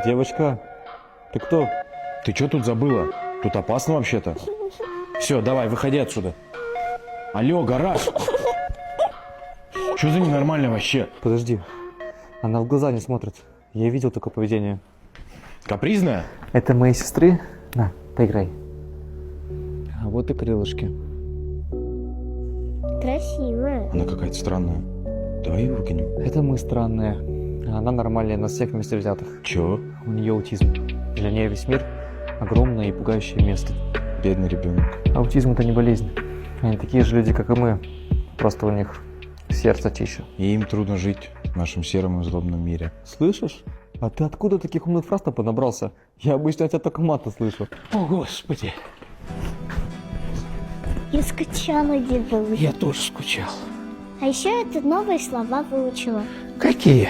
Девочка, ты кто? Ты что тут забыла? Тут опасно вообще-то. Все, давай, выходи отсюда. Алло, гараж! Что за ненормально вообще? Подожди, она в глаза не смотрит. Я видел такое поведение. Капризная? Это моей сестры. На, поиграй. А вот и крылышки. Красивая. Она какая-то странная. Давай ее выкинем. Это мы странные. А она нормальная на всех вместе взятых. Чего? У нее аутизм. Для нее весь мир огромное и пугающее место. Бедный ребенок. Аутизм это не болезнь. Они такие же люди, как и мы. Просто у них сердце чище. И им трудно жить в нашем сером и злобном мире. Слышишь? А ты откуда таких умных фраз-то понабрался? Я обычно от тебя только маты слышу. О, Господи, Я скучала, дедушка. я тоже скучал. А еще я тут новые слова выучила. Какие?